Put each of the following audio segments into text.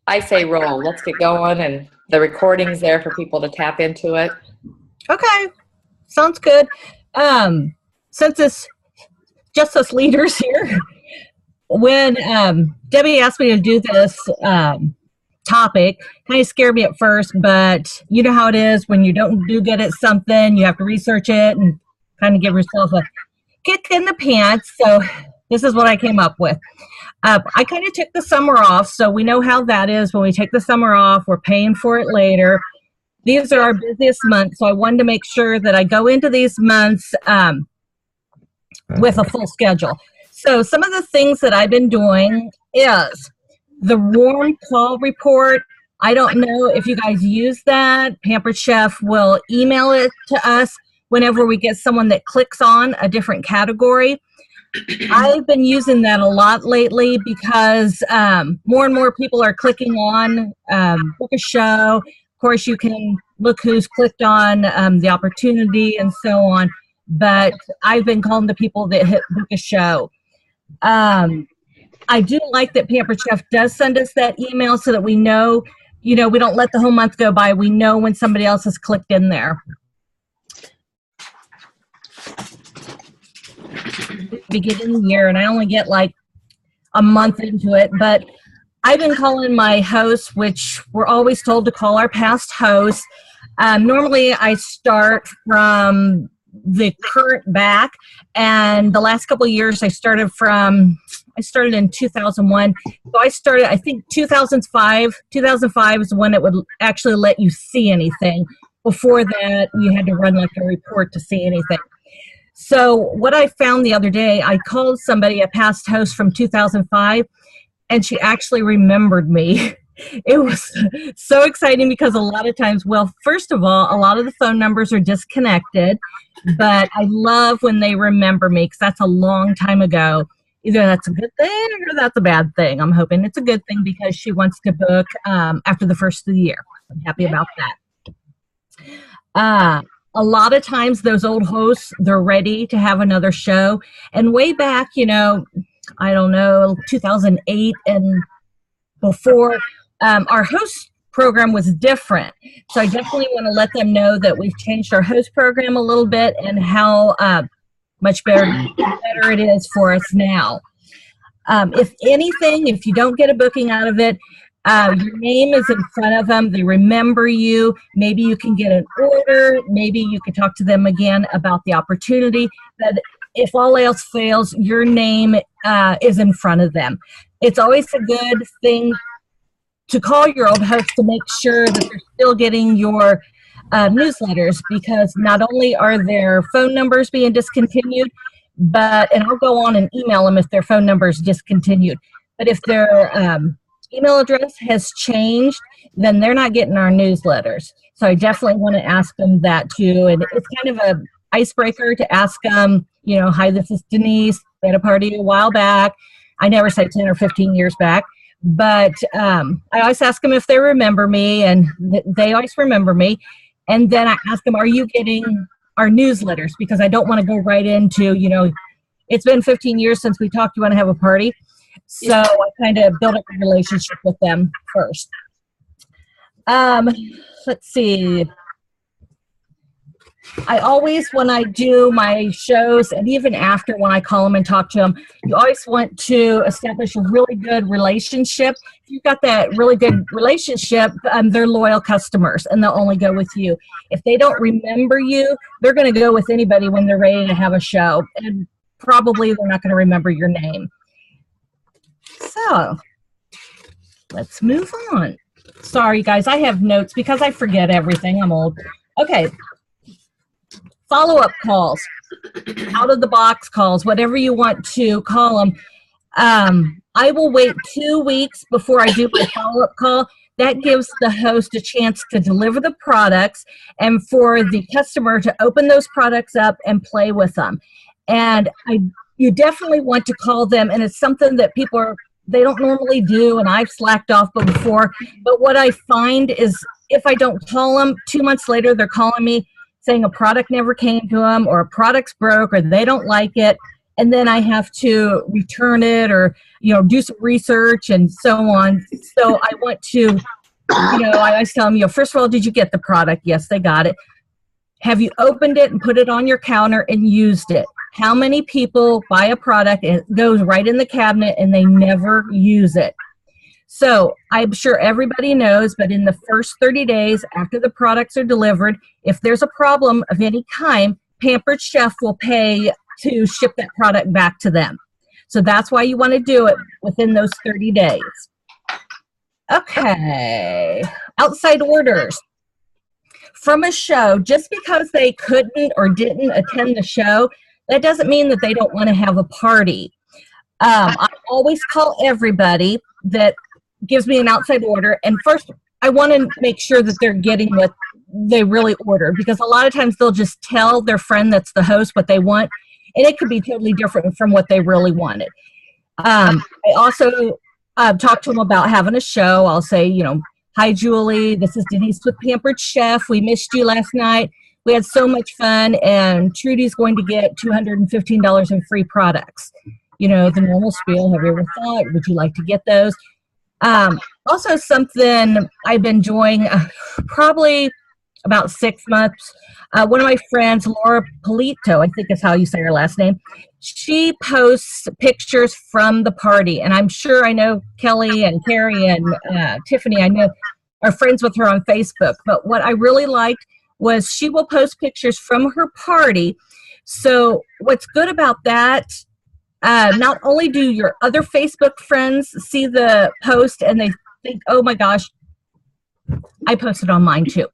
I say roll. Let's get going, and the recording's there for people to tap into it. Okay, sounds good. Since it's just us leaders here, when Debbie asked me to do this topic, kind of scared me at first, but you know how it is when you don't do good at something, you have to research it and kind of give yourself a kick in the pants. So this is what I came up with. I kind of took the summer off, so we know how that is. When we take the summer off, we're paying for it later. These are our busiest months, so I wanted to make sure that I go into these months with a full schedule. So some of the things that I've been doing is the warm call report. I don't know if you guys use that. Pampered Chef will email it to us whenever we get someone that clicks on a different category. I've been using that a lot lately because more and more people are clicking on book a show. Of course, you can look who's clicked on the opportunity and so on. But I've been calling the people that hit book a show. I do like that Pampered Chef does send us that email so that we know, we don't let the whole month go by. We know when somebody else has clicked in there. Beginning of the year, and I only get like a month into it, but I've been calling my hosts, which we're always told to call our past hosts. Normally I start from the current back, and the last couple of years I started in 2001. So I think 2005 is when it would actually let you see anything. Before that, you had to run like a report to see anything. So what I found the other day, I called somebody, a past host from 2005, and she actually remembered me. It was so exciting because a lot of times, well, first of all, a lot of the phone numbers are disconnected, but I love when they remember me because that's a long time ago. Either that's a good thing or that's a bad thing. I'm hoping it's a good thing because she wants to book after the first of the year. I'm happy about that. A lot of times those old hosts, they're ready to have another show. And way back, I don't know, 2008 and before, our host program was different. So I definitely want to let them know that we've changed our host program a little bit and how much better it is for us now. If anything, if you don't get a booking out of it, your name is in front of them. They remember you. Maybe you can get an order. Maybe you can talk to them again about the opportunity. But if all else fails, your name is in front of them. It's always a good thing to call your old host to make sure that they're still getting your newsletters, because not only are their phone numbers being discontinued, and I'll go on and email them if their phone number is discontinued. But if their email address has changed, then they're not getting our newsletters. So I definitely want to ask them that too. And it's kind of a icebreaker to ask them, hi, this is Denise. We had a party a while back. I never say 10 or 15 years back, but I always ask them if they remember me, and they always remember me. And then I ask them, are you getting our newsletters? Because I don't want to go right into, it's been 15 years since we talked, you want to have a party? So I kind of built up a relationship with them first. Let's see. I always, when I do my shows, and even after when I call them and talk to them, you always want to establish a really good relationship. If you've got that really good relationship, they're loyal customers, and they'll only go with you. If they don't remember you, they're going to go with anybody when they're ready to have a show, and probably they're not going to remember your name. So let's move on. Sorry, guys, I have notes because I forget everything. I'm old. Okay. Follow-up calls, out-of-the-box calls, whatever you want to call them. I will wait 2 weeks before I do my follow-up call. That gives the host a chance to deliver the products and for the customer to open those products up and play with them. And you definitely want to call them, and it's something that they don't normally do, and I've slacked off before. But what I find is if I don't call them, 2 months later they're calling me saying a product never came to them, or a product's broke, or they don't like it. and then I have to return it or, do some research and so on. So I want to, I always tell them, first of all, did you get the product? Yes, they got it. Have you opened it and put it on your counter and used it? How many people buy a product and it goes right in the cabinet and they never use it? So I'm sure everybody knows, but in the first 30 days after the products are delivered, if there's a problem of any kind, Pampered Chef will pay to ship that product back to them. So that's why you want to do it within those 30 days. Okay, outside orders. From a show, just because they couldn't or didn't attend the show, that doesn't mean that they don't want to have a party. I always call everybody that gives me an outside order, and first I want to make sure that they're getting what they really ordered, because a lot of times they'll just tell their friend that's the host what they want, and it could be totally different from what they really wanted. I also talk to them about having a show. I'll say, hi, Julie, this is Denise with Pampered Chef. We missed you last night. We had so much fun, and Trudy's going to get $215 in free products. The normal spiel. Have you ever thought, would you like to get those? Also, something I've been enjoying probably about 6 months. One of my friends, Laura Polito, I think is how you say her last name, she posts pictures from the party. And I'm sure I know Kelly and Carrie and Tiffany, I know, are friends with her on Facebook. But what I really liked was she will post pictures from her party. So what's good about that, not only do your other Facebook friends see the post and they think, oh my gosh, I posted on mine too.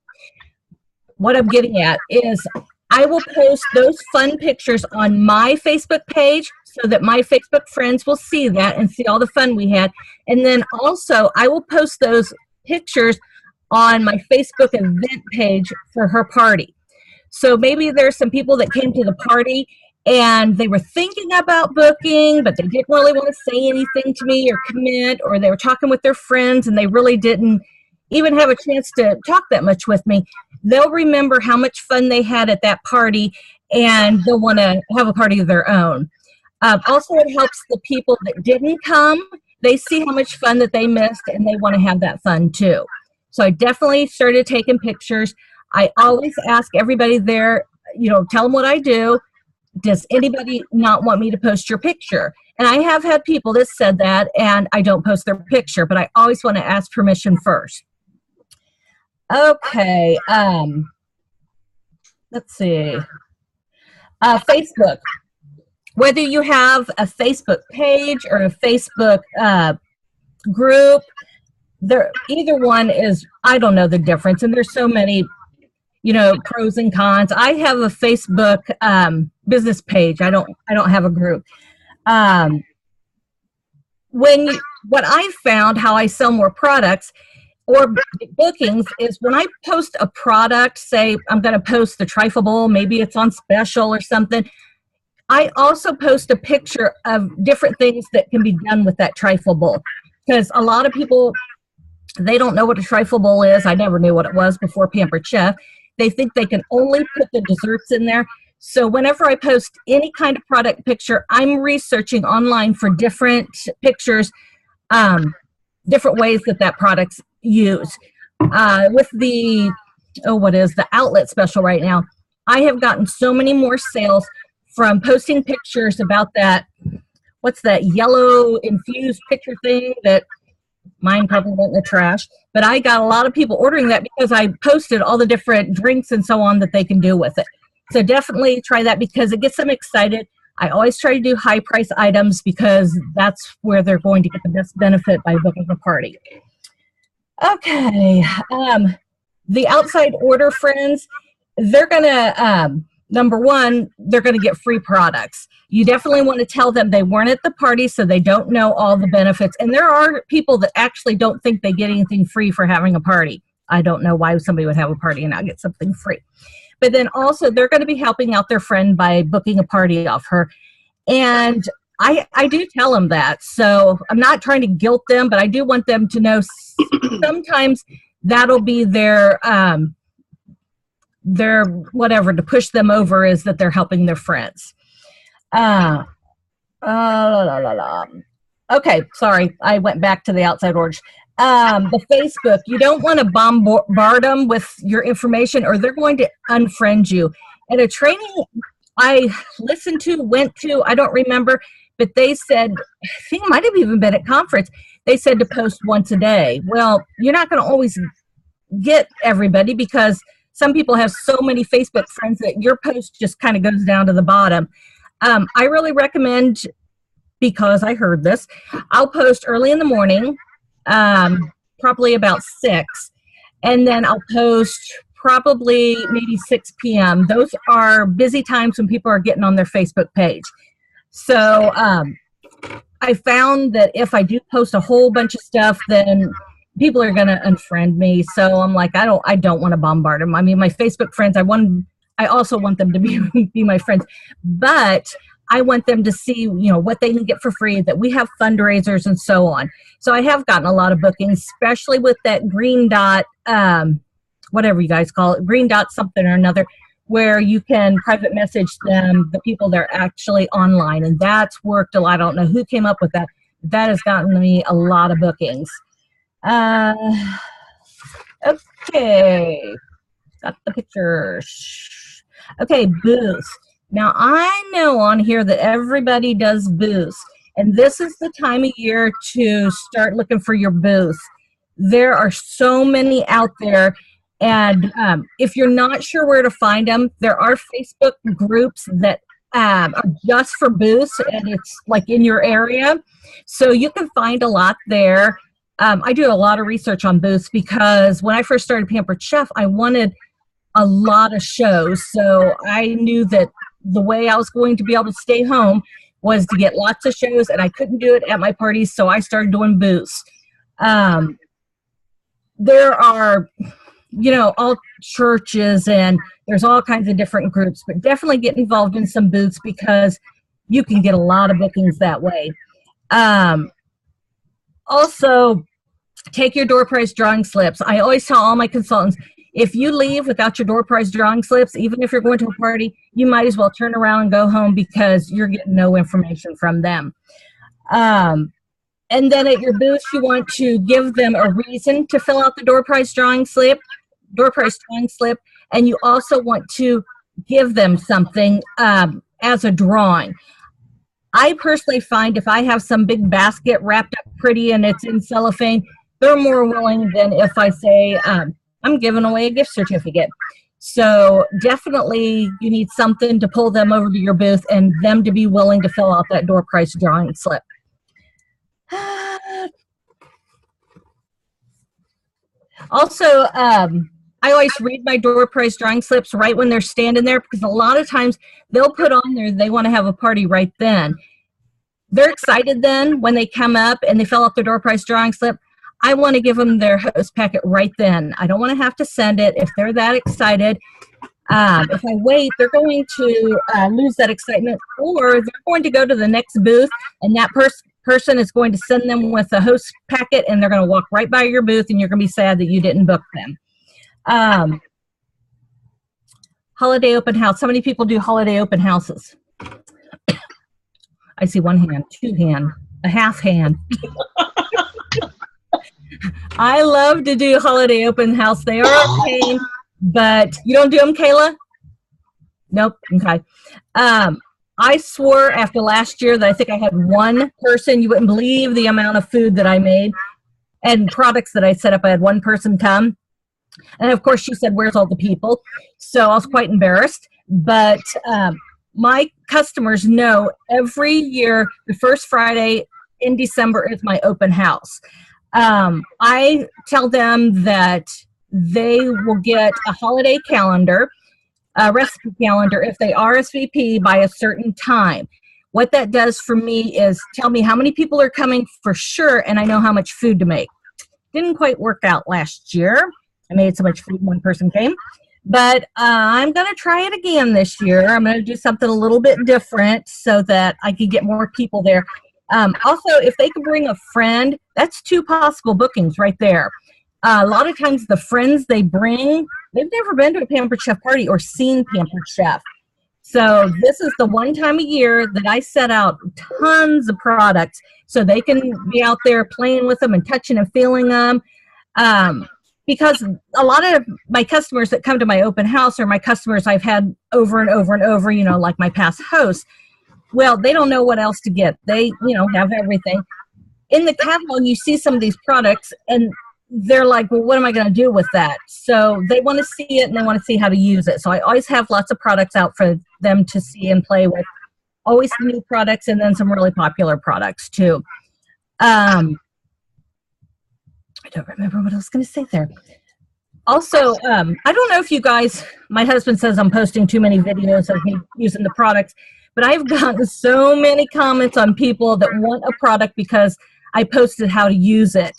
What I'm getting at is I will post those fun pictures on my Facebook page so that my Facebook friends will see that and see all the fun we had. And then also I will post those pictures on my Facebook event page for her party. So maybe there's some people that came to the party and they were thinking about booking, but they didn't really want to say anything to me or commit, or they were talking with their friends and they really didn't even have a chance to talk that much with me. They'll remember how much fun they had at that party, and they'll want to have a party of their own. Also, it helps the people that didn't come. They see how much fun that they missed, and they want to have that fun too. So I definitely started taking pictures. I always ask everybody there, tell them what I do. Does anybody not want me to post your picture? And I have had people that said that, and I don't post their picture, but I always want to ask permission first. Okay, let's see. Facebook. Whether you have a Facebook page or a Facebook group, either one is, I don't know the difference, and there's so many, pros and cons. I have a Facebook business page. I don't have a group. What I found, how I sell more products or bookings, is when I post a product, say I'm going to post the trifle bowl, maybe it's on special or something, I also post a picture of different things that can be done with that trifle bowl. Because a lot of people, they don't know what a trifle bowl is. I never knew what it was before Pampered Chef. They think they can only put the desserts in there. So whenever I post any kind of product picture, I'm researching online for different pictures, different ways that product's used. With the outlet special right now, I have gotten so many more sales from posting pictures about that, what's that yellow infused picture thing that mine probably went in the trash, but I got a lot of people ordering that because I posted all the different drinks and so on that they can do with it. So definitely try that because it gets them excited. I always try to do high price items because that's where they're going to get the best benefit by booking a party. Okay, the outside order friends, they're gonna, number one, they're gonna get free products. You definitely want to tell them they weren't at the party so they don't know all the benefits. And there are people that actually don't think they get anything free for having a party. I don't know why somebody would have a party and not get something free. But then also they're going to be helping out their friend by booking a party off her. And I do tell them that. So I'm not trying to guilt them, but I do want them to know sometimes that'll be their whatever to push them over, is that they're helping their friends. La, la, la. Okay, sorry. I went back to the outside orange. The Facebook, you don't want to bombard them with your information or they're going to unfriend you. At a training I went to, I don't remember, but they said, I think it might have even been at conference, they said to post once a day. Well, you're not going to always get everybody because some people have so many Facebook friends that your post just kind of goes down to the bottom. I really recommend, because I heard this, I'll post early in the morning, probably about 6, and then I'll post probably maybe 6 p.m. Those are busy times when people are getting on their Facebook page. So I found that if I do post a whole bunch of stuff, then people are going to unfriend me. So I'm like, I don't want to bombard them. I mean, my Facebook friends, I also want them to be my friends, but I want them to see, what they can get for free, that we have fundraisers and so on. So I have gotten a lot of bookings, especially with that green dot, whatever you guys call it, green dot something or another, where you can private message them, the people that are actually online. And that's worked a lot. I don't know who came up with that. That has gotten me a lot of bookings. Okay. Got the pictures. Okay, booths. Now, I know on here that everybody does booths, and this is the time of year to start looking for your booth. There are so many out there, and if you're not sure where to find them, there are Facebook groups that are just for booths, and it's like in your area, so you can find a lot there. I do a lot of research on booths because when I first started Pampered Chef, I wanted a lot of shows, so I knew that the way I was going to be able to stay home was to get lots of shows, and I couldn't do it at my parties, so I started doing booths. There are, all churches, and there's all kinds of different groups, but definitely get involved in some booths because you can get a lot of bookings that way. Also, take your door prize drawing slips. I always tell all my consultants, if you leave without your door prize drawing slips, even if you're going to a party, you might as well turn around and go home because you're getting no information from them. And then at your booth, you want to give them a reason to fill out the door prize drawing slip, and you also want to give them something as a drawing. I personally find if I have some big basket wrapped up pretty and it's in cellophane, they're more willing than if I say, I'm giving away a gift certificate. So definitely you need something to pull them over to your booth and them to be willing to fill out that door prize drawing slip. Also, I always read my door prize drawing slips right when they're standing there because a lot of times they'll put on there they want to have a party right then. They're excited then when they come up and they fill out their door prize drawing slip. I want to give them their host packet right then. I don't want to have to send it if they're that excited. If I wait, they're going to lose that excitement, or they're going to go to the next booth, and that person is going to send them with a host packet, and they're going to walk right by your booth, and you're going to be sad that you didn't book them. Holiday open house. How many people do holiday open houses? I see one hand, two hand, a half hand. I love to do holiday open house. They are a pain, but you don't do them, Kayla? Nope. Okay. I swore after last year that I think I had one person, you wouldn't believe the amount of food that I made and products that I set up. I had one person come. And of course she said, where's all the people? So I was quite embarrassed, but my customers know every year, the first Friday in December is my open house. I tell them that they will get a holiday calendar, a recipe calendar, if they RSVP by a certain time. What that does for me is tell me how many people are coming for sure, and I know how much food to make. Didn't quite work out last year. I made so much food, one person came. But I'm going to try it again this year. I'm going to do something a little bit different so that I can get more people there. Also, if they can bring a friend, that's 2 possible bookings right there. A lot of times the friends they bring, they've never been to a Pampered Chef party or seen Pampered Chef. So this is the one time a year that I set out tons of products so they can be out there playing with them and touching and feeling them. Because a lot of my customers that come to my open house are my customers I've had over and over and over, you know, like my past hosts. Well, they don't know what else to get. They, you know, have everything. In the catalog, you see some of these products and they're like, well, what am I going to do with that? So they want to see it and they want to see how to use it. So I always have lots of products out for them to see and play with. Always new products and then some really popular products too. I don't remember what I was going to say there. Also, I don't know if you guys, my husband says I'm posting too many videos of me using the products, but I've gotten so many comments on people that want a product because I posted how to use it.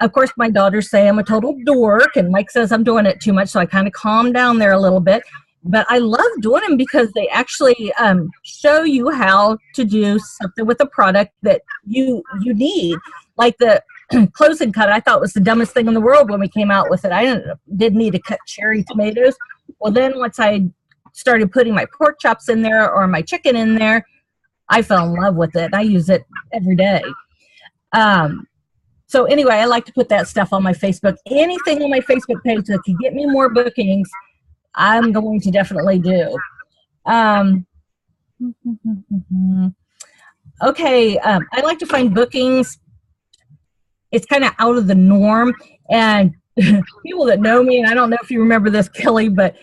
Of course, my daughters say I'm a total dork, and Mike says I'm doing it too much, so I kind of calm down there a little bit. But I love doing them because they actually show you how to do something with a product that you need. Like the close and cut, I thought was the dumbest thing in the world when we came out with it. I didn't need to cut cherry tomatoes. Well, then once I started putting my pork chops in there or my chicken in there, I fell in love with it. I use it every day. So anyway, I like to put that stuff on my Facebook. Anything on my Facebook page that can get me more bookings, I'm going to definitely do. Okay, I like to find bookings. It's kind of out of the norm. And people that know me, and I don't know if you remember this, Kelly, but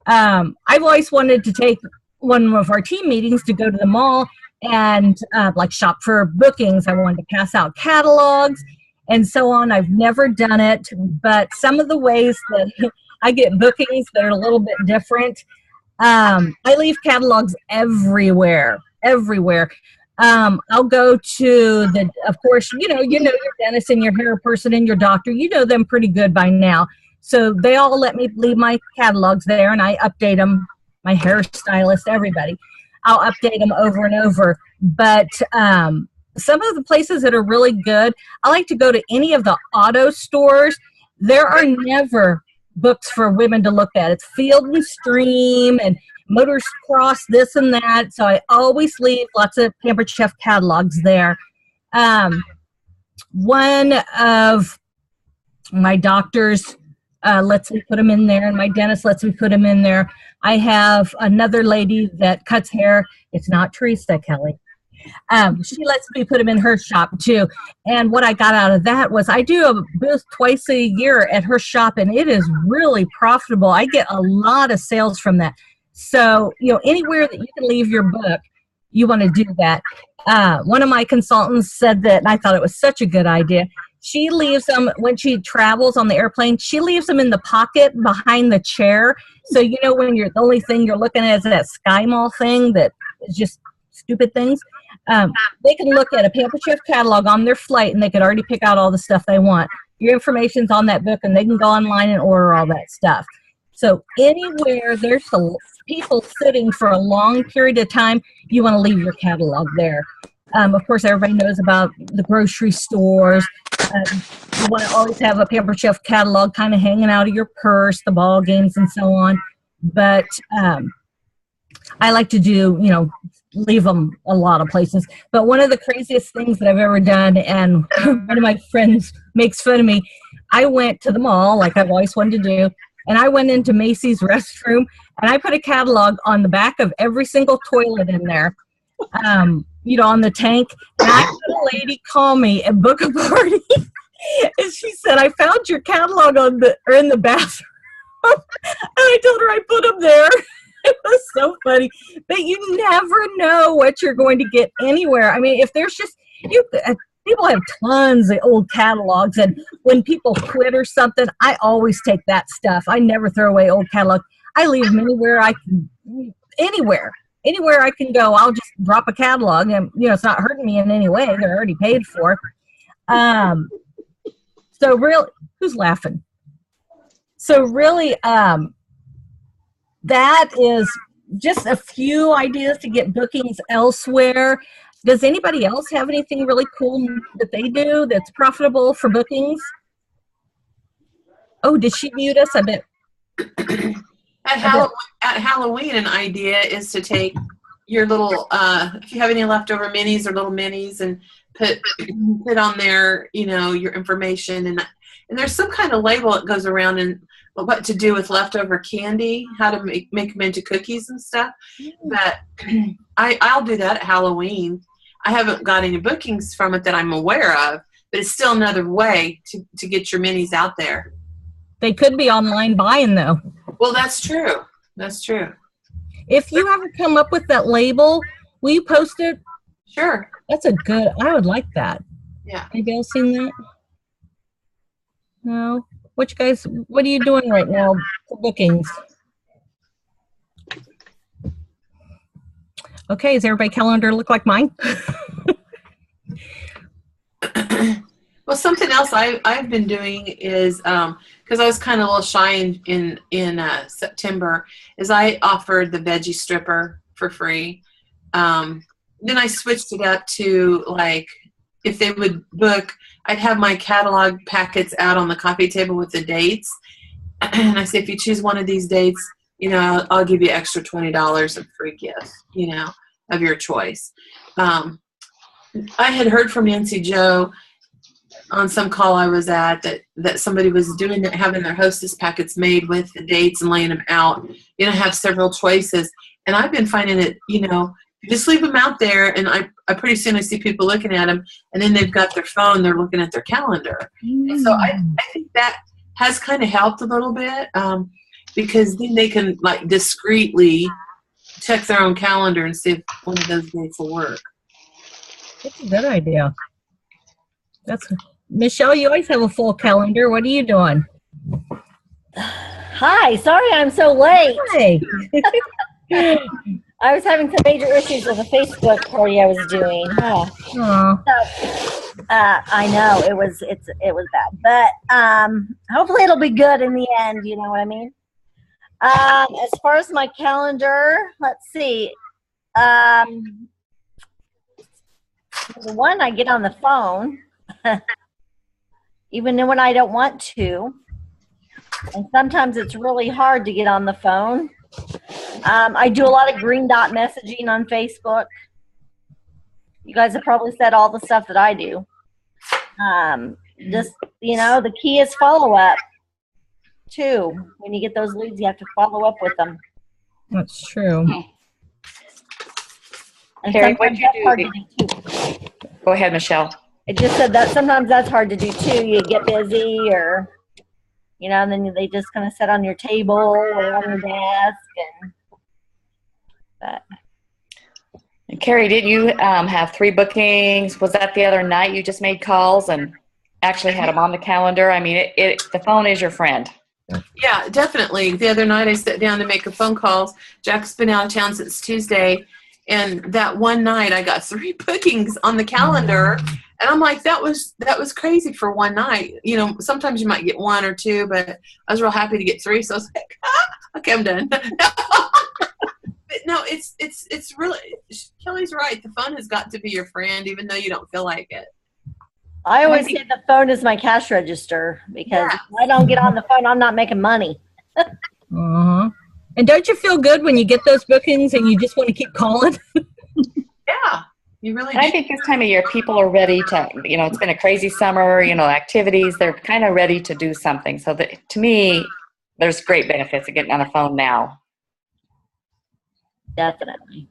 I've always wanted to take one of our team meetings to go to the mall and like shop for bookings. I wanted to pass out catalogs and so on. I've never done it, but some of the ways that I get bookings that are a little bit different, I leave catalogs everywhere. I'll go to the, of course, you know your dentist and your hair person and your doctor. You know them pretty good by now. So they all let me leave my catalogs there, and I update them. My hairstylist, everybody. I'll update them over and over. But some of the places that are really good, I like to go to any of the auto stores. There are never books for women to look at. It's Field and Stream and Motors Cross, this and that. So I always leave lots of Pampered Chef catalogs there. One of my doctors lets me put them in there, and my dentist lets me put them in there. I have another lady that cuts hair. It's not Teresa, Kelly. She lets me put them in her shop too. And what I got out of that was I do a booth twice a year at her shop, and it is really profitable. I get a lot of sales from that. So, you know, anywhere that you can leave your book, you want to do that. One of my consultants said that, and I thought it was such a good idea. She leaves them when she travels on the airplane. She leaves them in the pocket behind the chair. So, you know, when you're the only thing you're looking at is that Sky Mall thing that is just stupid things. They can look at a Pampered Chef catalog on their flight, and they could already pick out all the stuff they want. Your information's on that book, and they can go online and order all that stuff. So anywhere there's people sitting for a long period of time, you want to leave your catalog there. Of course, everybody knows about the grocery stores. You want to always have a Pampered Chef catalog kind of hanging out of your purse, the ball games and so on. But I like to do, you know, leave them a lot of places. But one of the craziest things that I've ever done, and one of my friends makes fun of me, I went to the mall like I've always wanted to do, and I went into Macy's restroom, and I put a catalog on the back of every single toilet in there, you know, on the tank. And I had a lady call me and book a party, and she said, I found your catalog in the bathroom. And I told her I put them there. It was so funny. But you never know what you're going to get anywhere. I mean, if there's just, people have tons of old catalogs, and when people quit or something, I always take that stuff. I never throw away old catalogs. I leave them anywhere I can, anywhere I can go. I'll just drop a catalog, and you know, it's not hurting me in any way. They're already paid for. So really, who's laughing? So really, that is just a few ideas to get bookings elsewhere. Does anybody else have anything really cool that they do that's profitable for bookings? Oh, did she mute us? I bet. At at Halloween, an idea is to take your little, if you have any leftover minis or little minis, and put on there, your information, and there's some kind of label that goes around and what to do with leftover candy, how to make them into cookies and stuff. But I'll do that at Halloween. I haven't got any bookings from it that I'm aware of, but it's still another way to get your minis out there. They could be online buying, though. Well, that's true. That's true. If you ever come up with that label, will you post it? Sure. I would like that. Yeah. Have you all seen that? No? What are you doing right now for bookings? Okay, does everybody's calendar look like mine? Well, something else I've been doing is, because I was kind of a little shy in September, is I offered the veggie stripper for free. Then I switched it up to, like, if they would book, I'd have my catalog packets out on the coffee table with the dates. And I say, if you choose one of these dates, I'll give you extra $20 of free gift, of your choice. I had heard from Nancy Joe on some call I was at that somebody was doing that, having their hostess packets made with the dates and laying them out, have several choices. And I've been finding it, just leave them out there, and I pretty soon I see people looking at them, and then they've got their phone, they're looking at their calendar. And so I think that has kind of helped a little bit, because then they can, like, discreetly check their own calendar and see if one of those dates will work. That's a good idea. Michelle, you always have a full calendar. What are you doing? Hi, sorry I'm so late. Hey. I was having some major issues with a Facebook party I was doing. So, I know it was bad, but hopefully it'll be good in the end. You know what I mean? As far as my calendar, let's see. One, I get on the phone, even when I don't want to, and sometimes it's really hard to get on the phone. I do a lot of green dot messaging on Facebook. You guys have probably said all the stuff that I do. The key is follow up too. When you get those leads, you have to follow up with them. That's true. And Carrie, what do you hard to do too. Go ahead, Michelle. It just said that sometimes that's hard to do too. You get busy, or and then they just kind of sit on your table or on your desk, And Carrie, did you have 3 bookings? Was that the other night you just made calls and actually had them on the calendar? I mean, the phone is your friend. Yeah, definitely. The other night I sat down to make a phone calls. Jack's been out of town since Tuesday, and that one night I got 3 bookings on the calendar, and I'm like, that was crazy for one night. Sometimes you might get 1 or 2, but I was real happy to get 3, so I was like, okay, I'm done. But no, it's really, Kelly's right. The phone has got to be your friend, even though you don't feel like it. I always say the phone is my cash register, because if I don't get on the phone, I'm not making money. Uh-huh. And don't you feel good when you get those bookings and you just want to keep calling? Yeah, you really do. I think this time of year, people are ready to, it's been a crazy summer, activities, they're kind of ready to do something. So to me, there's great benefits of getting on the phone now. Definitely.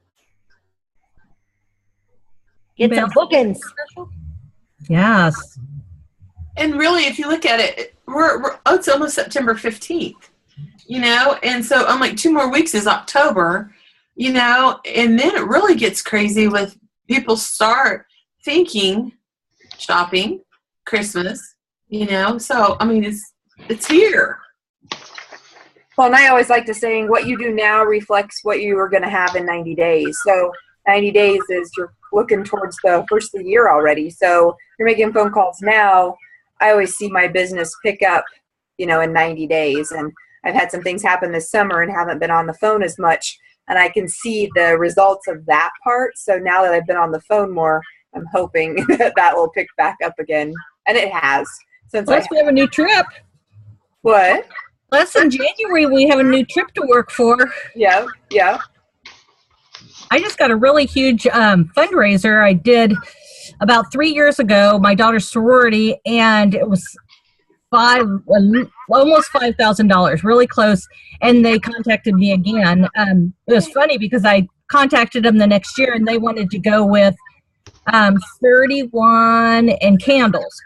Get some bookings. Yes. And really, if you look at it, it's almost September 15th, and so I'm like, 2 more weeks is October, and then it really gets crazy with people start thinking shopping, Christmas, so I mean, it's here. Well, and I always like to say, what you do now reflects what you are going to have in 90 days. So 90 days is you're looking towards the first of the year already. So you're making phone calls now. I always see my business pick up, in 90 days. And I've had some things happen this summer and haven't been on the phone as much. And I can see the results of that part. So now that I've been on the phone more, I'm hoping that will pick back up again. And it has. Plus, we have a new trip. What? Plus, in January, we have a new trip to work for. Yeah, yeah. I just got a really huge fundraiser I did about 3 years ago, my daughter's sorority, and it was almost $5,000, really close. And they contacted me again. It was funny because I contacted them the next year, and they wanted to go with 31 and candles.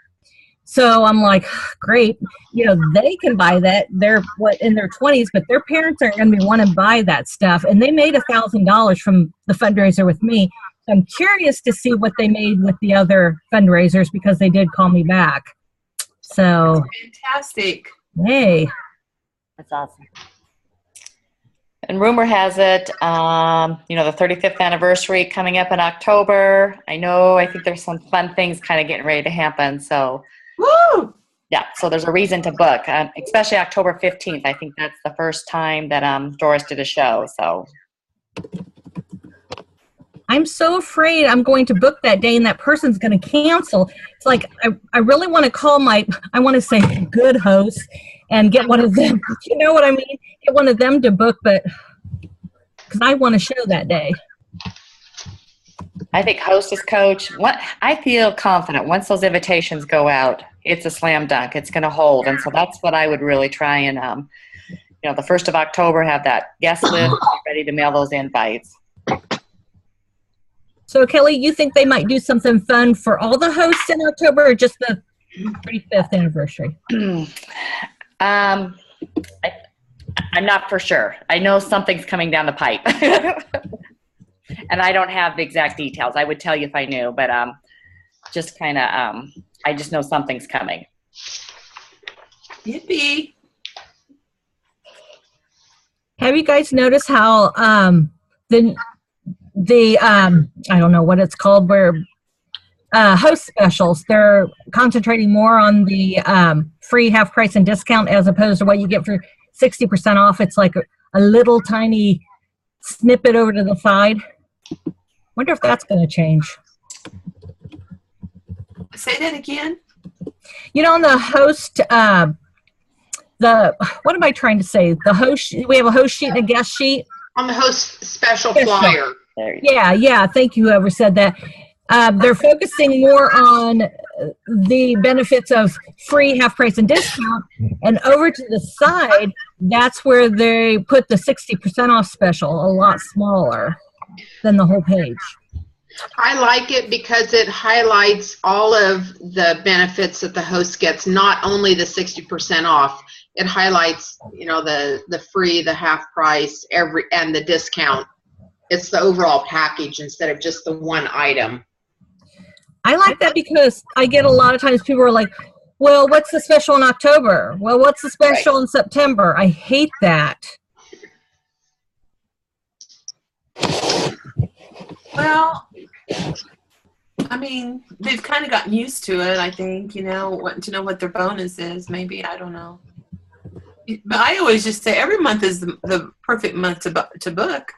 So I'm like, great, they can buy that. They're in their 20s, but their parents aren't going to want to buy that stuff. And they made $1,000 from the fundraiser with me. So I'm curious to see what they made with the other fundraisers because they did call me back. So fantastic. Hey, That's awesome. And rumor has it, the 35th anniversary coming up in October. I think there's some fun things kind of getting ready to happen. So, woo! Yeah, so there's a reason to book, especially October 15th. I think that's the first time that Doris did a show. So I'm so afraid I'm going to book that day and that person's going to cancel. It's like I really want to call I want to say good host and get one of them, you know what I mean? Get one of them to book, but because I want to show that day. I think hostess coach, I feel confident once those invitations go out, it's a slam dunk. It's going to hold. And so that's what I would really try and, the 1st of October, have that guest list ready to mail those invites. So, Kelly, you think they might do something fun for all the hosts in October or just the 35th anniversary? I'm not for sure. I know something's coming down the pipe. And I don't have the exact details. I would tell you if I knew, but just kind of, I just know something's coming. Yippee. Have you guys noticed how the I don't know what it's called, where host specials, they're concentrating more on the free, half price, and discount as opposed to what you get for 60% off. It's like a little tiny snippet over to the side. Wonder if that's going to change. Say that again. On the host, what am I trying to say? The host, we have a host sheet and a guest sheet. On the host special flyer. Yeah. Thank you, whoever said that. They're focusing more on the benefits of free, half price, and discount. And over to the side, that's where they put the 60% off special, a lot smaller than the whole page. I like it because it highlights all of the benefits that the host gets, not only the 60% off. It highlights, the free, the half price, and the discount. It's the overall package instead of just the one item. I like that because I get a lot of times people are like, well, what's the special in October? Well, what's the special in September? I hate that. Well, I mean, they've kind of gotten used to it, I think, wanting to know what their bonus is. Maybe, I don't know. But I always just say every month is the perfect month to book,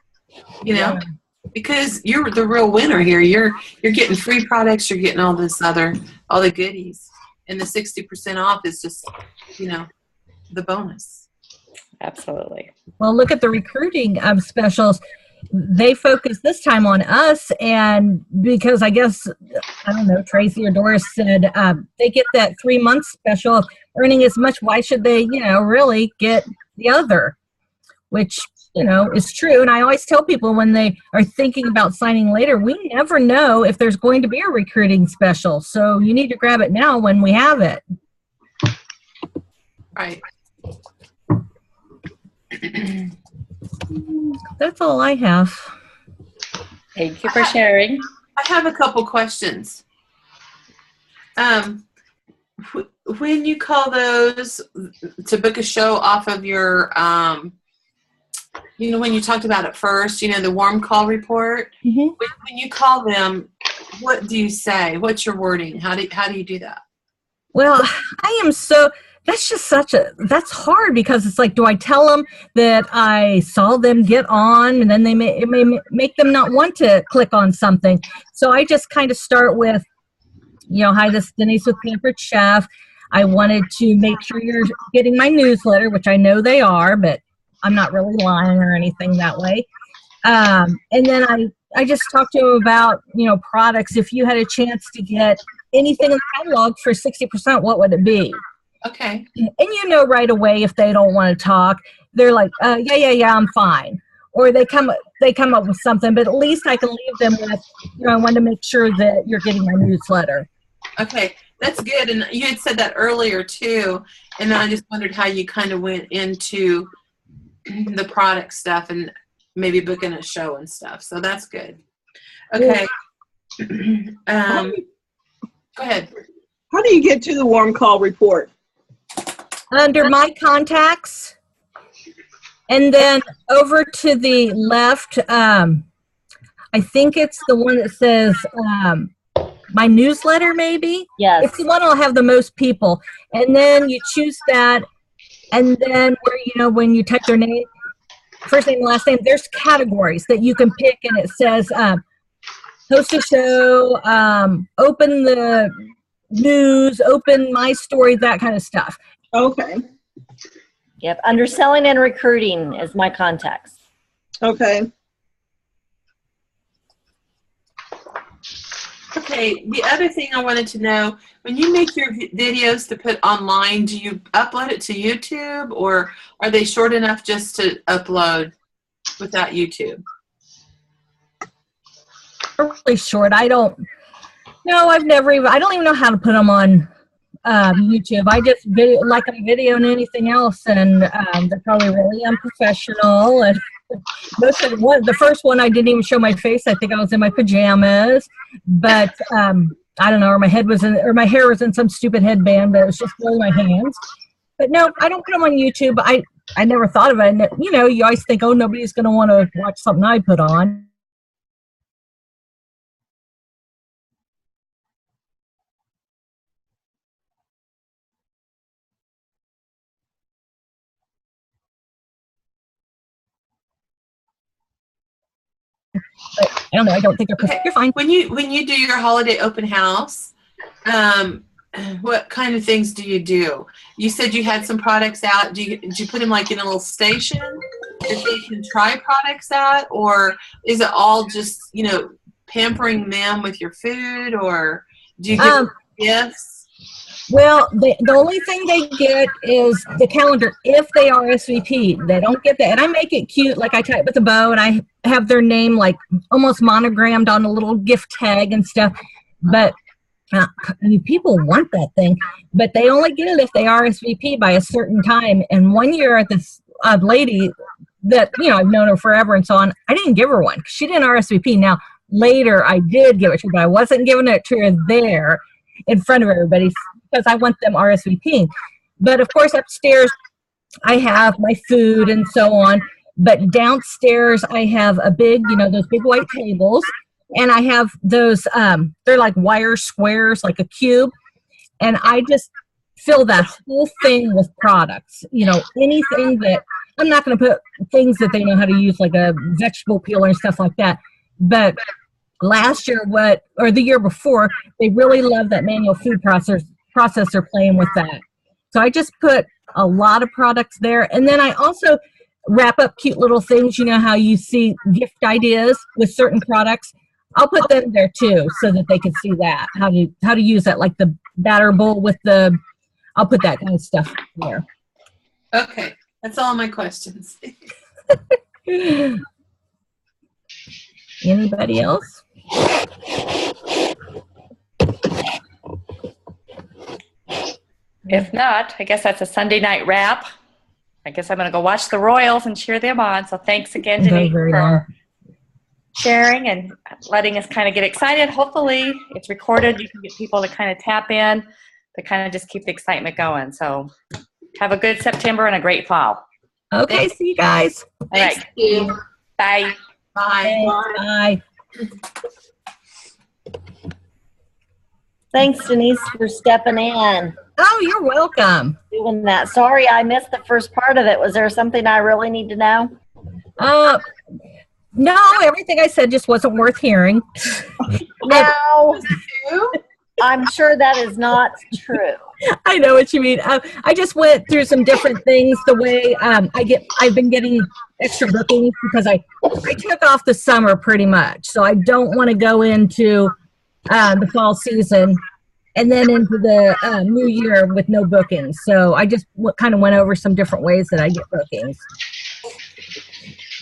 because you're the real winner here. You're getting free products. You're getting all the goodies. And the 60% off is just, the bonus. Absolutely. Well, look at the recruiting specials. They focus this time on us, and because I guess, I don't know, Tracy or Doris said they get that 3-month special of earning as much. Why should they, really get the other? Which, is true. And I always tell people when they are thinking about signing later, we never know if there's going to be a recruiting special. So you need to grab it now when we have it. Right. That's all I have. Thank you for sharing. I have a couple questions. When you call those to book a show off of your, when you talked about it first, the warm call report, when you call them, what do you say? What's your wording? How do you do that? Well, that's hard because it's like, do I tell them that I saw them get on and then it may make them not want to click on something. So I just kind of start with, hi, this is Denise with Pampered Chef. I wanted to make sure you're getting my newsletter, which I know they are, but I'm not really lying or anything that way. And then I just talked to him about, products. If you had a chance to get anything in the catalog for 60%, what would it be? Okay. And right away if they don't want to talk, they're like, yeah, I'm fine. Or they come up with something, but at least I can leave them with, I want to make sure that you're getting my newsletter. Okay, that's good. And you had said that earlier too, and I just wondered how you kind of went into the product stuff and maybe booking a show and stuff. So that's good. Okay. Go ahead. How do you get to the warm call report? Under my contacts, and then over to the left, I think it's the one that says my newsletter, maybe? Yes. It's the one that'll have the most people. And then you choose that, and then where, when you type their name, first name, last name, there's categories that you can pick, and it says host a show, open the news, open my story, that kind of stuff. Okay. Yep. Under selling and recruiting is my contacts. Okay. Okay, the other thing I wanted to know, when you make your videos to put online, do you upload it to YouTube, or are they short enough just to upload without YouTube? Really short. I don't even know how to put them on YouTube. I just video like I'm videoing anything else, and they're probably really unprofessional. And the first one I didn't even show my face. I think I was in my pajamas, but I don't know, or my hair was in some stupid headband, but it was just really my hands. But no, I don't put them on YouTube. I never thought of it. And, you always think, oh, nobody's going to want to watch something I put on. But I don't know. I don't think they're perfect. Okay. You're fine. When you do your holiday open house, what kind of things do you do? You said you had some products out. Did you put them like in a little station that they can try products at, or is it all just pampering them with your food, or do you give them gifts? Well, the only thing they get is the calendar if they RSVP. They don't get that. And I make it cute, like I tie it with a bow, and I have their name like almost monogrammed on a little gift tag and stuff. But people want that thing, but they only get it if they RSVP by a certain time. And one year, this lady that, I've known her forever and so on, I didn't give her one because she didn't RSVP. Now, later I did give it to her, but I wasn't giving it to her there in front of everybody, because I want them RSVPing. But of course, upstairs, I have my food and so on. But downstairs, I have a big, those big white tables. And I have those, they're like wire squares, like a cube. And I just fill that whole thing with products. Anything that, I'm not going to put things that they know how to use, like a vegetable peeler and stuff like that. But last year, the year before, they really loved that manual food processor playing with that. So I just put a lot of products there. And then I also wrap up cute little things. You know how you see gift ideas with certain products? I'll put them there too, so that they can see that, how to use that, like the batter bowl with I'll put that kind of stuff there. Okay, that's all my questions. Anybody else? If not, I guess that's a Sunday night wrap. I guess I'm going to go watch the Royals and cheer them on. So thanks again, Denise, for sharing and letting us kind of get excited. Hopefully it's recorded. You can get people to kind of tap in to kind of just keep the excitement going. So have a good September and a great fall. Okay, Thanks. see you guys. All right. Thank you. Bye. Bye. Bye. Thanks, Denise, for stepping in. Oh, you're welcome. Doing that. Sorry, I missed the first part of it. Was there something I really need to know? No, everything I said just wasn't worth hearing. No. I'm sure that is not true. I know what you mean. I just went through some different things. The way I've been getting extra bookings because I took off the summer pretty much, so I don't want to go into the fall season and then into the new year with no bookings. So I just kind of went over some different ways that I get bookings.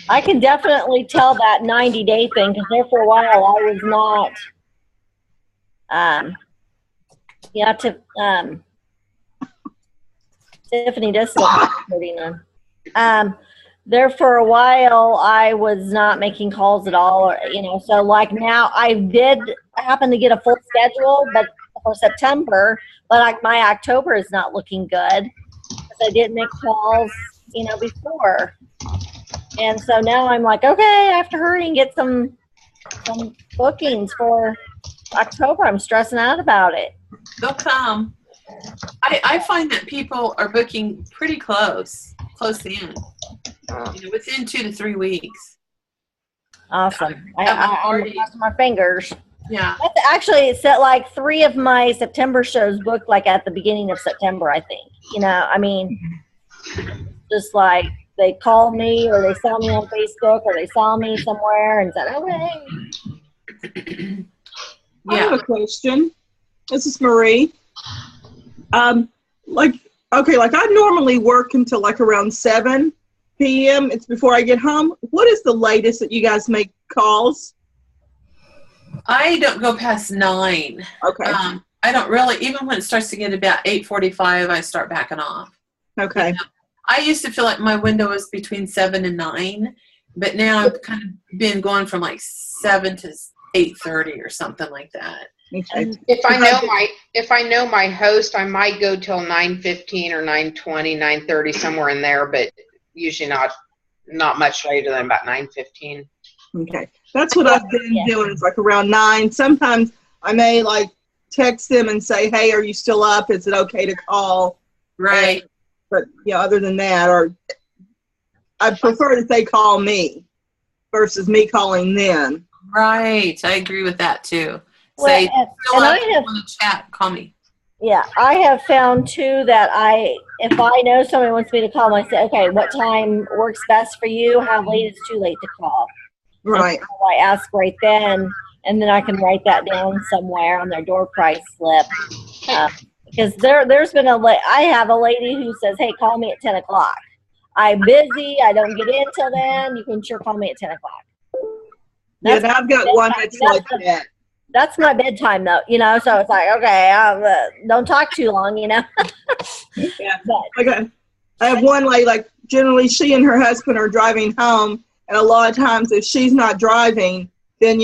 I can definitely tell that 90-day thing because there for a while I was not. Tiffany does still have recording on. There for a while I was not making calls at all, or, so like now I did happen to get a full schedule, but for September, but like my October is not looking good because I didn't make calls, before. And so now I'm like, okay, I have to hurry and get some bookings for October. I'm stressing out about it. They'll come. I find that people are booking pretty close in, within 2 to 3 weeks. Awesome. I'm crossing my fingers. Yeah. Actually, it's like 3 of my September shows booked like at the beginning of September, I think. Just like they called me or they saw me on Facebook or they saw me somewhere and said, okay. I have a question. This is Marie. I normally work until like around 7 p.m. It's before I get home. What is the latest that you guys make calls? I don't go past 9. Okay. I don't really, even when it starts to get about 8:45, I start backing off. Okay. I used to feel like my window was between 7 and 9, but now I've kind of been going from like 7 to 8:30 or something like that. Okay. If I know my host, I might go till 9:15 or 9:20, 9:30, somewhere in there, but usually not much later than about 9:15. Okay. That's what I've been doing. It's like around 9. Sometimes I may like text them and say, hey, are you still up? Is it okay to call? Right. But other than that, or I prefer that they call me versus me calling them. Right. I agree with that too. Well, Say, and I have, on the chat, call me. Yeah, I have found too that if I know somebody wants me to call them, I say, okay, what time works best for you? How late is too late to call? Right. And so I ask right then, and then I can write that down somewhere on their door prize slip. Because there's been I have a lady who says, hey, call me at 10 o'clock. I'm busy. I don't get in till then. You can sure call me at 10 o'clock. I've got one that's like that. That's my bedtime though, so it's like, okay, don't talk too long, Yeah. I have one lady, like generally she and her husband are driving home, and a lot of times if she's not driving, then,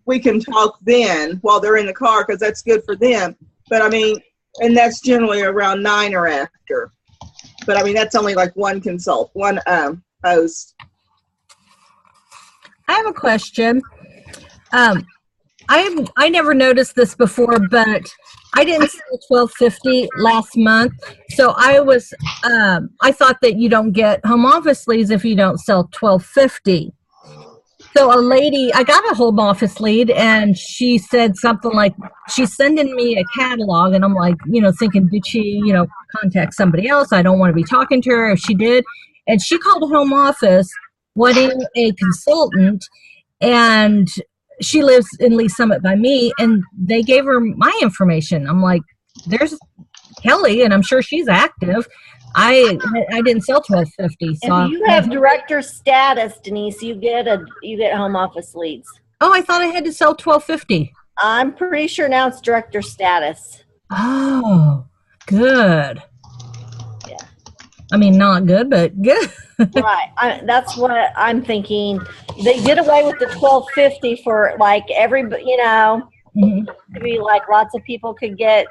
we can talk then while they're in the car because that's good for them. But and that's generally around 9 or after. But that's only like one host. I have a question. I never noticed this before, but I didn't sell $12.50 last month, so I thought that you don't get home office leads if you don't sell $12.50. So I got a home office lead, and she said something like she's sending me a catalog, and I'm like, thinking, did she, contact somebody else? I don't want to be talking to her if she did, and she called the home office wanting a consultant, and she lives in Lee Summit by me, and they gave her my information. I'm like, there's Kelly, and I'm sure she's active. I didn't sell $12.50. So if you have director status, Denise, you get home office leads. Oh, I thought I had to sell $12.50. I'm pretty sure now it's director status. Oh, good. Yeah. Not good, but good. Right. That's what I'm thinking. They did away with the $12.50 for like everybody, maybe like lots of people could get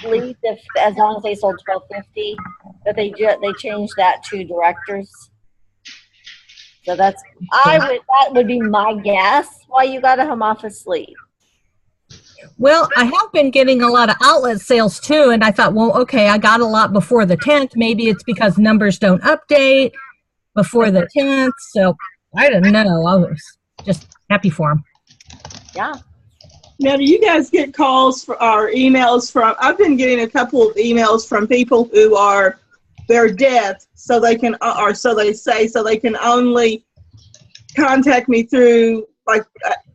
leads as long as they sold $12.50, but they changed that to directors. So that would be my guess why you got a home office lead. Well, I have been getting a lot of outlet sales too, and I thought, well, okay, I got a lot before the 10th. Maybe it's because numbers don't update before the 10th. So I don't know. I was just happy for them. Yeah. Now, do you guys get calls or emails from? I've been getting a couple of emails from people who are they're deaf, so they can, or so they say, so they can only contact me through like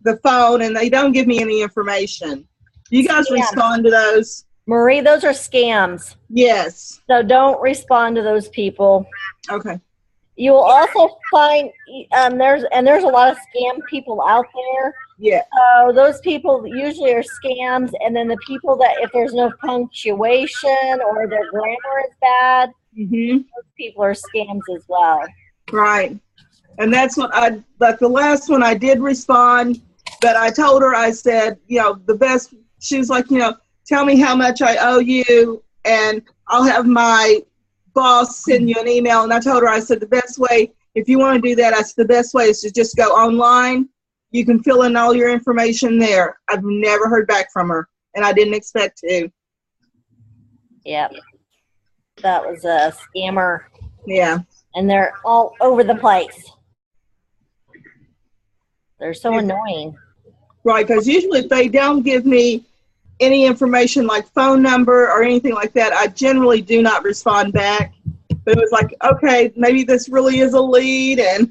the phone, and they don't give me any information. Do you guys respond to those? Marie, those are scams. Yes. So don't respond to those people. Okay. You will also find there's a lot of scam people out there. Yeah. So those people usually are scams, and then the people that if there's no punctuation or their grammar is bad, those people are scams as well. Right. And that's what like the last one I did respond, but I told her, I said, you know, the best, she was like, you know, tell me how much I owe you and I'll have my boss send you an email. And I told her, I said, the best way, if you want to do that, I said, the best way is to just go online. You can fill in all your information there. I've never heard back from her, and I didn't expect to. Yep. That was a scammer. Yeah. And they're all over the place. They're so annoying. Right, because usually if they don't give me any information like phone number or anything like that, I generally do not respond back. But it was like, okay, maybe this really is a lead, and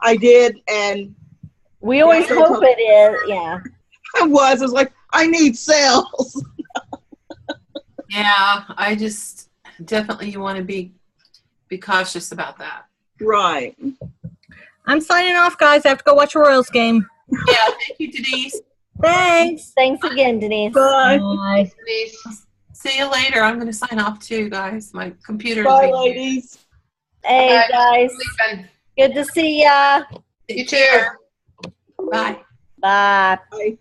I did, and we always hope it is, yeah. I was like, I need sales. Yeah, I just definitely you want to be cautious about that. Right. I'm signing off, guys. I have to go watch a Royals game. Yeah, thank you, Denise. Thanks. Thanks again, Denise. Bye. Bye. Denise. See you later. I'm going to sign off too, guys. My computer. Bye, ladies. Hey, Bye. guys. Sleeping. Good to see ya. You too. Bye. Bye. Bye.